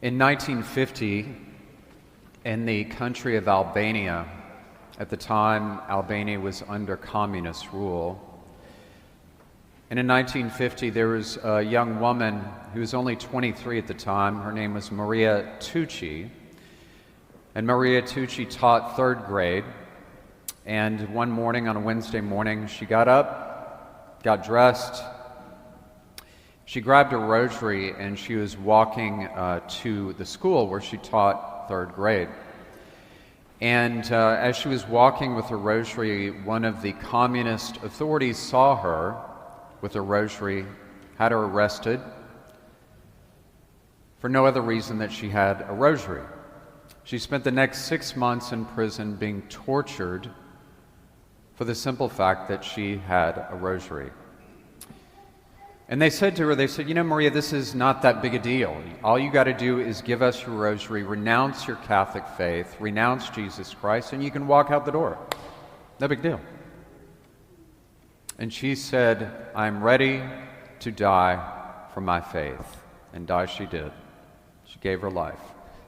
In 1950, in the country of Albania, at the time Albania was under communist rule, and in 1950 there was a young woman who was only 23 at the time. Her name was Maria Tucci, and Maria Tucci taught third grade. And one morning, on a Wednesday morning, she got up, got dressed, she grabbed a rosary, and she was walking to the school where she taught third grade. And as she was walking with her rosary, one of the communist authorities saw her with a rosary, had her arrested for no other reason that she had a rosary. She spent the next 6 months in prison being tortured for the simple fact that she had a rosary. And they said to her, you know, Maria, this is not that big a deal. All you got to do is give us your rosary, renounce your Catholic faith, renounce Jesus Christ, and you can walk out the door. No big deal. And she said, I'm ready to die for my faith. And die she did. She gave her life.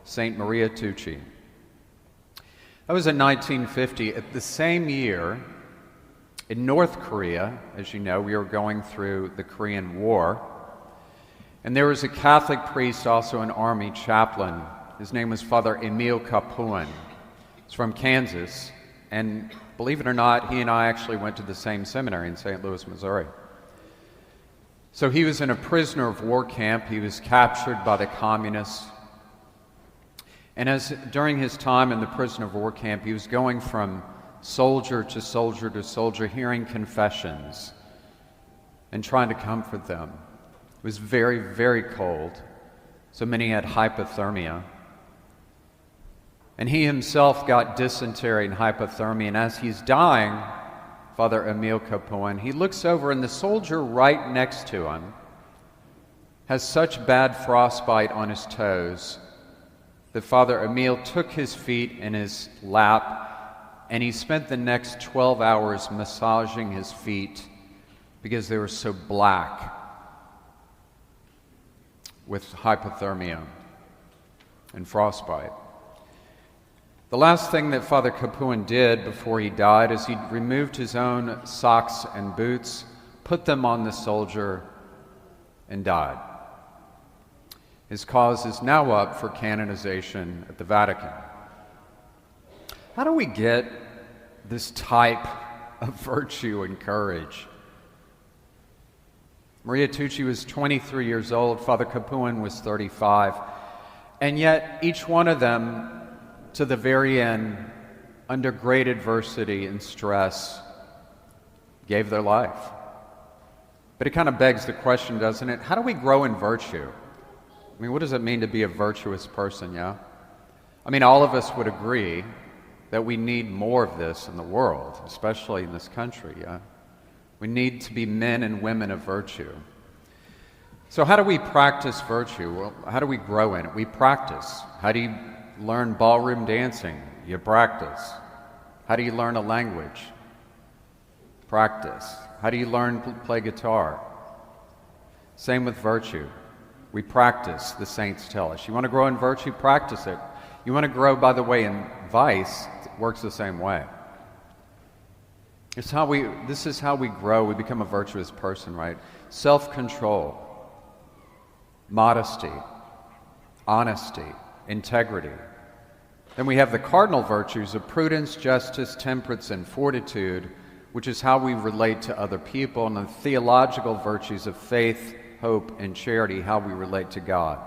Saint Maria Tucci. That was in 1950. At the same year, in North Korea, as you know, we were going through the Korean War, and there was a Catholic priest, also an army chaplain. His name was Father Emil Capuan. He's from Kansas, and believe it or not, he and I actually went to the same seminary in St. Louis, Missouri. So he was in a prisoner of war camp. He was captured by the communists. And during his time in the prisoner of war camp, he was going from soldier to soldier to soldier, hearing confessions and trying to comfort them. It was very, very cold, so many had hypothermia. And he himself got dysentery and hypothermia, and as he's dying, Father Emil Capuan, he looks over, and the soldier right next to him has such bad frostbite on his toes that Father Emil took his feet in his lap, and he spent the next 12 hours massaging his feet because they were so black with hypothermia and frostbite. The last thing that Father Capuan did before he died is he removed his own socks and boots, put them on the soldier, and died. His cause is now up for canonization at the Vatican. How do we get this type of virtue and courage? Maria Tucci was 23 years old, Father Capuan was 35, and yet each one of them, to the very end, under great adversity and stress, gave their life. But it kind of begs the question, doesn't it? How do we grow in virtue? I mean, what does it mean to be a virtuous person, yeah? I mean, all of us would agree that we need more of this in the world, especially in this country, yeah? We need to be men and women of virtue. So how do we practice virtue? Well, how do we grow in it? We practice. How do you learn ballroom dancing? You practice. How do you learn a language? Practice. How do you learn to play guitar? Same with virtue. We practice, the saints tell us. You want to grow in virtue? Practice it. You want to grow, by the way, in vice? It works the same way. This is how we grow. We become a virtuous person, right? Self-control, modesty, honesty, integrity. Then we have the cardinal virtues of prudence, justice, temperance, and fortitude, which is how we relate to other people, and the theological virtues of faith, hope, and charity, how we relate to God.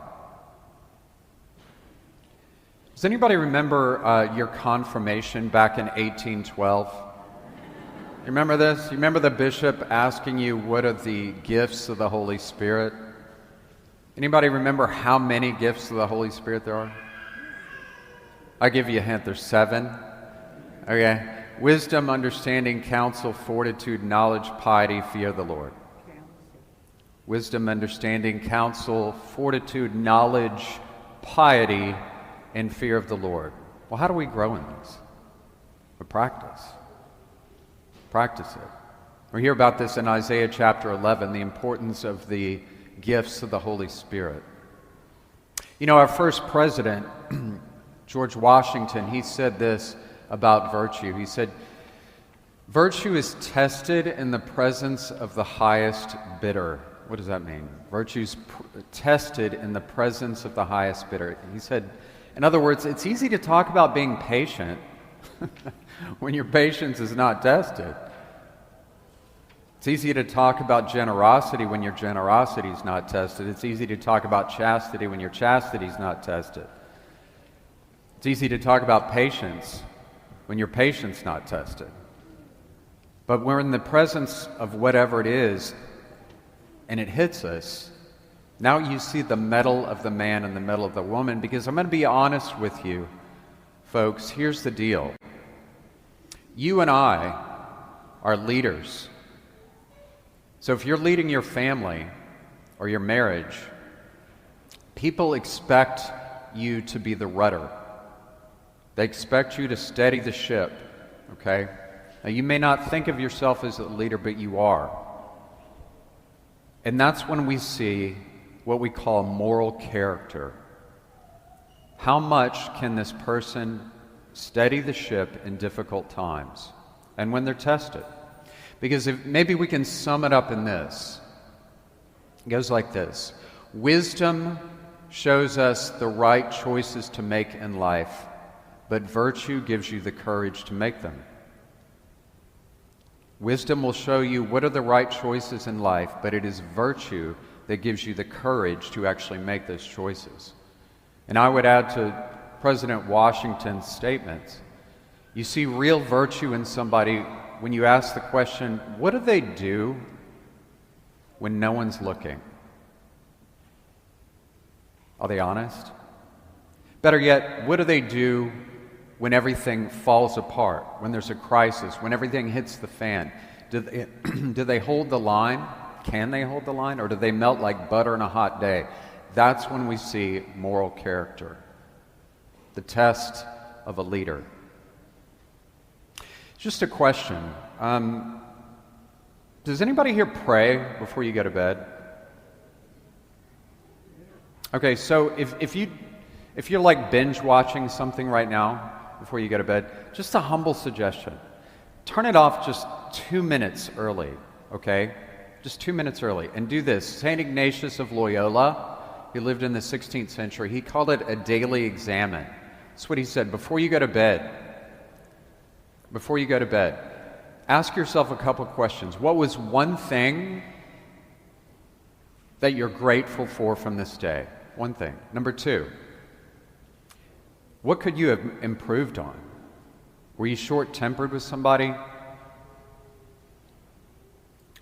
Does anybody remember your confirmation back in 1812? You remember this? You remember the bishop asking you, what are the gifts of the Holy Spirit? Anybody remember how many gifts of the Holy Spirit there are? I'll give you a hint, there's 7. Okay. Wisdom, understanding, counsel, fortitude, knowledge, piety, fear of the Lord. Wisdom, understanding, counsel, fortitude, knowledge, piety, and fear of the Lord. Well, how do we grow in this? We practice. Practice it. We hear about this in Isaiah chapter 11, the importance of the gifts of the Holy Spirit. You know, our first president, George Washington, he said this about virtue. He said, "Virtue is tested in the presence of the highest bidder." What does that mean? Virtue's tested in the presence of the highest bidder. He said, in other words, it's easy to talk about being patient when your patience is not tested. It's easy to talk about generosity when your generosity is not tested. It's easy to talk about chastity when your chastity is not tested. It's easy to talk about patience when your patience is not tested. But we're in the presence of whatever it is, and it hits us. Now you see the mettle of the man and the mettle of the woman, because I'm going to be honest with you, folks. Here's the deal. You and I are leaders. So if you're leading your family or your marriage, people expect you to be the rudder. They expect you to steady the ship, okay? Now, you may not think of yourself as a leader, but you are. And that's when we see what we call moral character. How much can this person steady the ship in difficult times and when they're tested? Because maybe we can sum it up in this. It goes like this. Wisdom shows us the right choices to make in life, but virtue gives you the courage to make them. Wisdom will show you what are the right choices in life, but it is virtue that gives you the courage to actually make those choices. And I would add to President Washington's statements, you see real virtue in somebody when you ask the question, what do they do when no one's looking? Are they honest? Better yet, what do they do when everything falls apart, when there's a crisis, when everything hits the fan? Do they hold the line? Can they hold the line? Or do they melt like butter on a hot day? That's when we see moral character, the test of a leader. Just a question. Does anybody here pray before you go to bed? Okay, so if you're like binge watching something right now before you go to bed, just a humble suggestion. Turn it off just 2 minutes early, okay? Just 2 minutes early. And do this. St. Ignatius of Loyola, he lived in the 16th century. He called it a daily examen. That's what he said. Before you go to bed, ask yourself a couple questions. What was one thing that you're grateful for from this day? One thing. Number two, what could you have improved on? Were you short-tempered with somebody?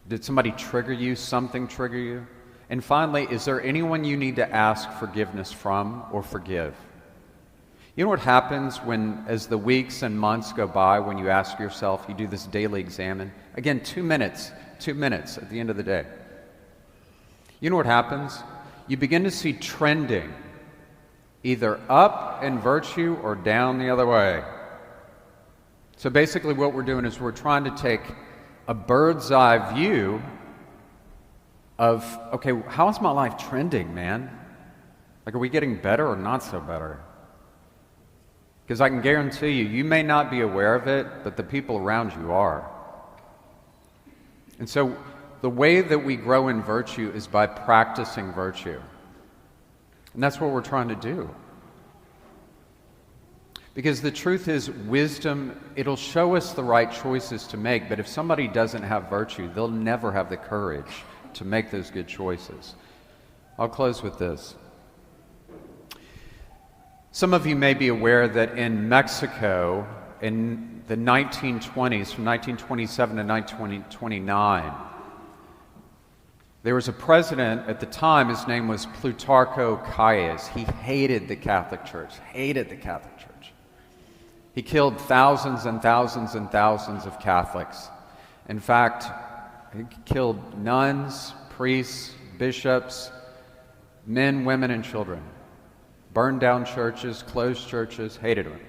Did somebody trigger you? Something trigger you? And finally, is there anyone you need to ask forgiveness from or forgive? You know what happens when, as the weeks and months go by, when you ask yourself, you do this daily examine? Again, 2 minutes at the end of the day. You know what happens? You begin to see trending, either up in virtue or down the other way. So basically what we're doing is we're trying to take a bird's eye view of, okay, how is my life trending, man? Like, are we getting better or not so better? Because I can guarantee you, you may not be aware of it, but the people around you are. And so the way that we grow in virtue is by practicing virtue. And that's what we're trying to do. Because the truth is, wisdom, it'll show us the right choices to make, but if somebody doesn't have virtue, they'll never have the courage to make those good choices. I'll close with this. Some of you may be aware that in Mexico, in the 1920s, from 1927 to 1929, there was a president at the time, his name was Plutarco Calles. He hated the Catholic Church. He killed thousands and thousands and thousands of Catholics. In fact, he killed nuns, priests, bishops, men, women, and children. Burned down churches, closed churches, hated them.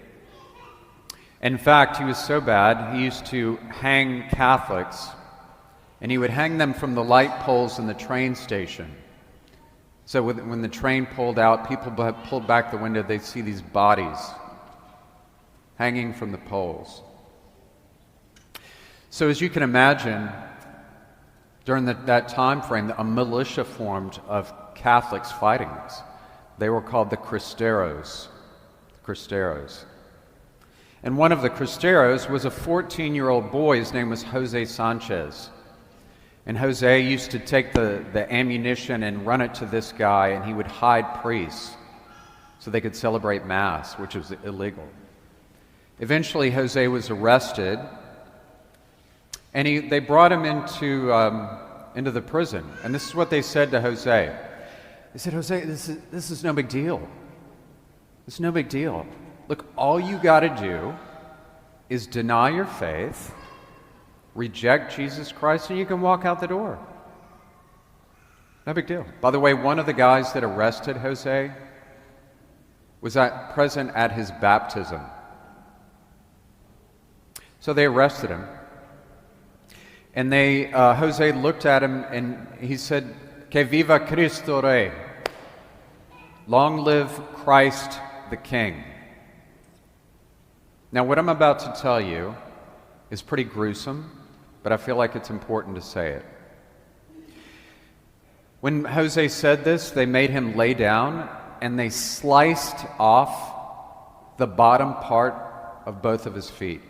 In fact, he was so bad, he used to hang Catholics, and he would hang them from the light poles in the train station. So when the train pulled out, people pulled back the window, they'd see these bodies hanging from the poles. So as you can imagine, during that time frame, a militia formed of Catholics fighting this. They were called the Cristeros. And one of the Cristeros was a 14-year-old boy. His name was Jose Sanchez. And Jose used to take the ammunition and run it to this guy, and he would hide priests so they could celebrate Mass, which was illegal. Eventually, Jose was arrested, and they brought him into the prison. And this is what they said to Jose. They said, Jose, this is no big deal. It's no big deal. Look, all you got to do is deny your faith, reject Jesus Christ, and you can walk out the door. No big deal. By the way, one of the guys that arrested Jose was present at his baptism. So they arrested him. And Jose looked at him and he said, "Que viva Cristo Rey." Long live Christ the King. Now, what I'm about to tell you is pretty gruesome, but I feel like it's important to say it. When Jose said this, they made him lay down and they sliced off the bottom part of both of his feet.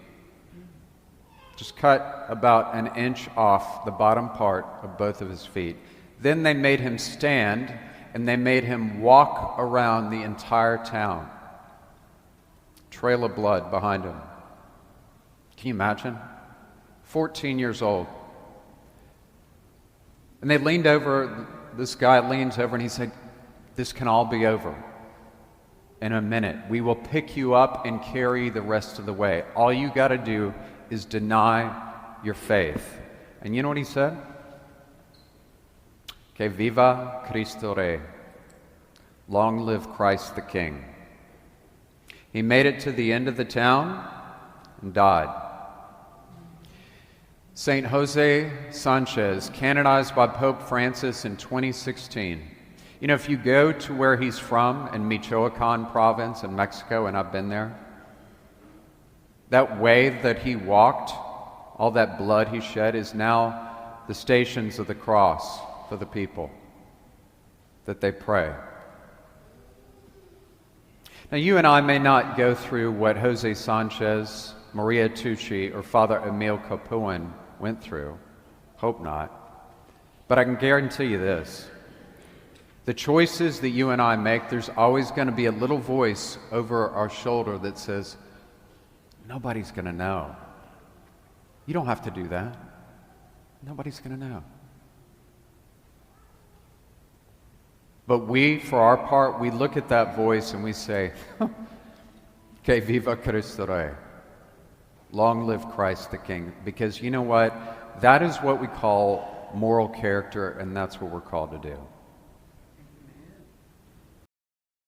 Just cut about an inch off the bottom part of both of his feet. Then they made him stand and they made him walk around the entire town. Trail of blood behind him. Can you imagine? 14 years old. And they leaned over, this guy leans over and he said, "This can all be over in a minute. We will pick you up and carry the rest of the way. All you got to do is deny your faith." And you know what he said? Que viva Cristo Rey. Long live Christ the King. He made it to the end of the town and died. Saint Jose Sanchez, canonized by Pope Francis in 2016. You know, if you go to where he's from in Michoacan province in Mexico, and I've been there, that way that he walked, all that blood he shed, is now the Stations of the Cross for the people that they pray. Now, you and I may not go through what Jose Sanchez, Maria Tucci, or Father Emil Capuan went through. Hope not. But I can guarantee you this. The choices that you and I make, there's always going to be a little voice over our shoulder that says, "Nobody's going to know. You don't have to do that. Nobody's going to know." But we, for our part, we look at that voice and we say, "Que viva Cristo Rey." Long live Christ the King. Because you know what? That is what we call moral character, and that's what we're called to do.